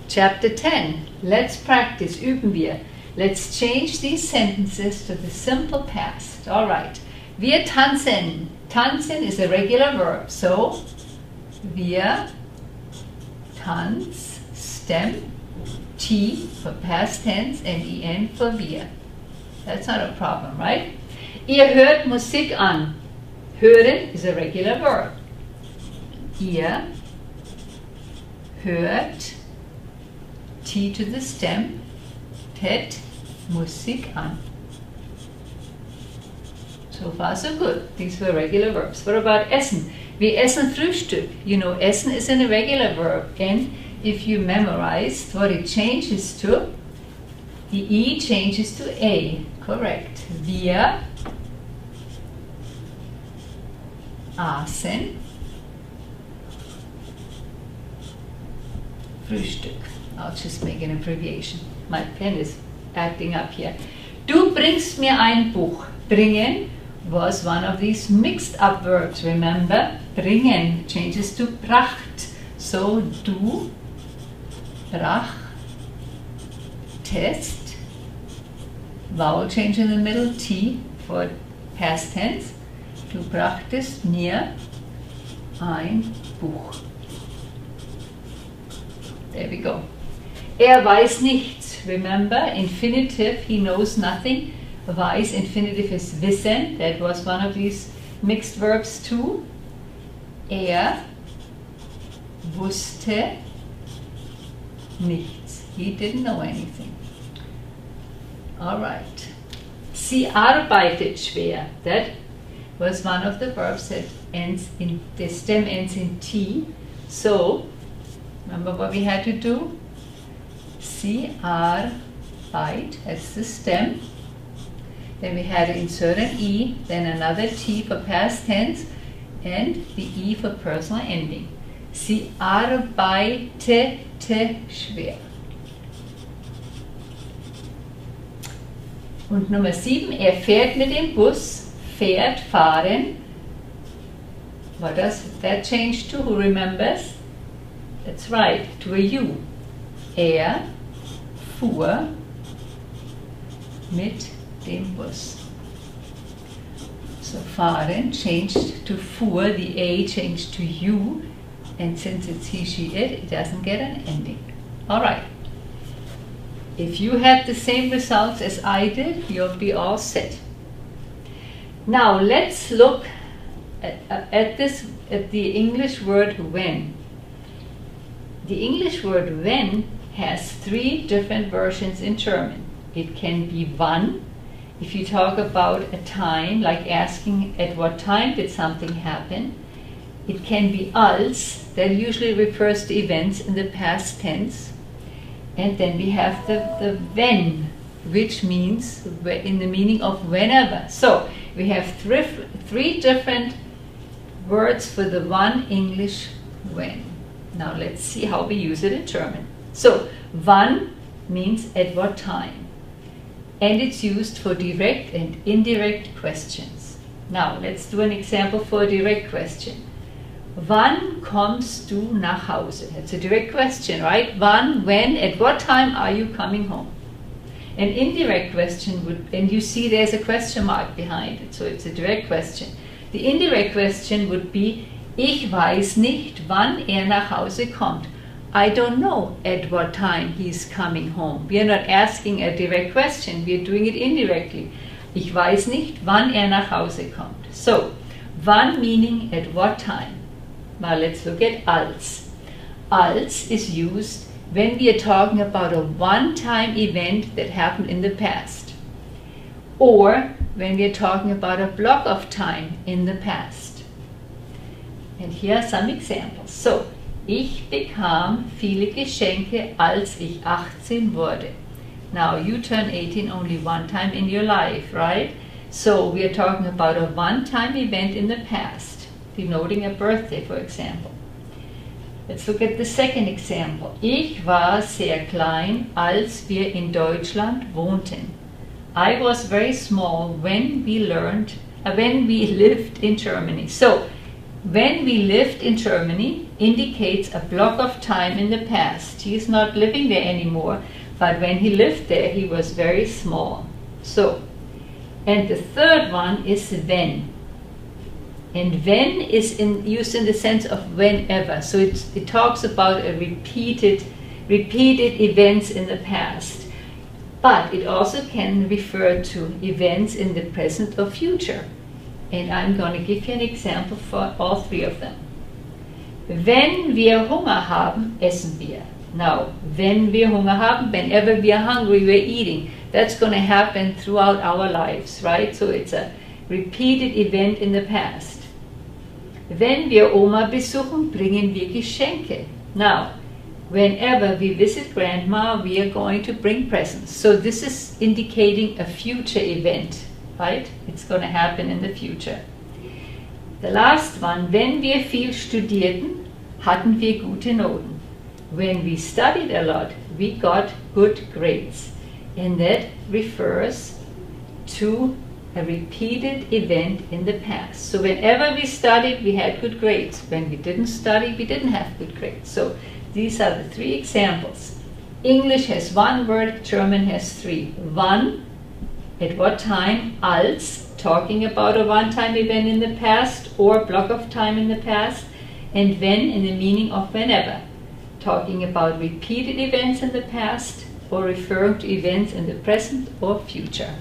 Chapter 10. Let's practice. Üben wir. Let's change these sentences to the simple past. All right. Wir tanzen. Tanzen is a regular verb. So, wir tanz, stem, T for past tense and en for wir. That's not a problem, right? Ihr hört Musik an. Hören is a regular verb. Ihr hört, T to the stem, hört Musik an. So far so good. These were regular verbs. What about essen? Wir essen Frühstück. You know, essen is an irregular verb. And if you memorized what it changes to, the E changes to A. Correct. Wir aßen Frühstück. I'll just make an abbreviation. My pen is acting up here. Du bringst mir ein Buch. Bringen was one of these mixed up verbs. Remember, bringen changes to bracht. So, du brachtest, vowel change in the middle, T for past tense. Du brachtest mir ein Buch. There we go. Er weiß nichts. Remember, infinitive, he knows nothing. Weiß, infinitive is wissen. That was one of these mixed verbs too. Er wusste nichts. He didn't know anything. All right. Sie arbeitet schwer. That was one of the verbs that ends in, the stem ends in T. So, remember what we had to do? Sie arbeit, that's the stem. Then we had to insert an E, then another T for past tense, and the E for personal ending. Sie arbeitete schwer. Und Nummer 7, er fährt mit dem Bus, fährt, fahren. What does that change to? Who remembers? That's right, to a U. Er fuhr mit dem Bus. So fahren changed to fuhr, the A changed to U, and since it's he, she, it doesn't get an ending. All right. If you had the same results as I did, you'll be all set. Now let's look at the English word when. The English word when has 3 different versions in German. It can be wann, if you talk about a time, like asking at what time did something happen. It can be als, that usually refers to events in the past tense. And then we have the when, which means in the meaning of whenever. So we have 3 different words for the one English when. Now let's see how we use it in German. So wann means at what time. And it's used for direct and indirect questions. Now let's do an example for a direct question. Wann kommst du nach Hause? That's a direct question, right? Wann, when, at what time are you coming home? An indirect question would, and you see there's a question mark behind it, so it's a direct question. The indirect question would be, ich weiß nicht, wann nach Hause kommt. I don't know at what time he's coming home. We are not asking a direct question, we are doing it indirectly. Ich weiß nicht, wann nach Hause kommt. So, wann meaning at what time. Now let's look at als. Als is used when we are talking about a one-time event that happened in the past. Or when we are talking about a block of time in the past. And here are some examples. So, ich bekam viele Geschenke, als ich 18 wurde. Now, you turn 18 only one time in your life, right? So, we are talking about a one-time event in the past, denoting a birthday, for example. Let's look at the second example. Ich war sehr klein, als wir in Deutschland wohnten. I was very small when we lived in Germany. So, when we lived in Germany indicates a block of time in the past. He is not living there anymore, but when he lived there, he was very small. So, and the third one is when. And when is used in the sense of whenever. So it talks about a repeated events in the past. But it also can refer to events in the present or future. And I'm going to give you an example for all three of them. Wenn wir Hunger haben, essen wir. Now, wenn wir Hunger haben, whenever we are hungry, we're eating. That's going to happen throughout our lives, right? So it's a repeated event in the past. Wenn wir Oma besuchen, bringen wir Geschenke. Now, whenever we visit Grandma, we are going to bring presents. So this is indicating a future event, right? It's going to happen in the future. The last one, wenn wir viel studierten, hatten wir gute Noten. When we studied a lot, we got good grades. And that refers to a repeated event in the past. So whenever we studied, we had good grades. When we didn't study, we didn't have good grades. So these are the three examples. English has one word, German has three. Wann, at what time, als, talking about a one-time event in the past or block of time in the past, and when in the meaning of whenever, talking about repeated events in the past or referring to events in the present or future.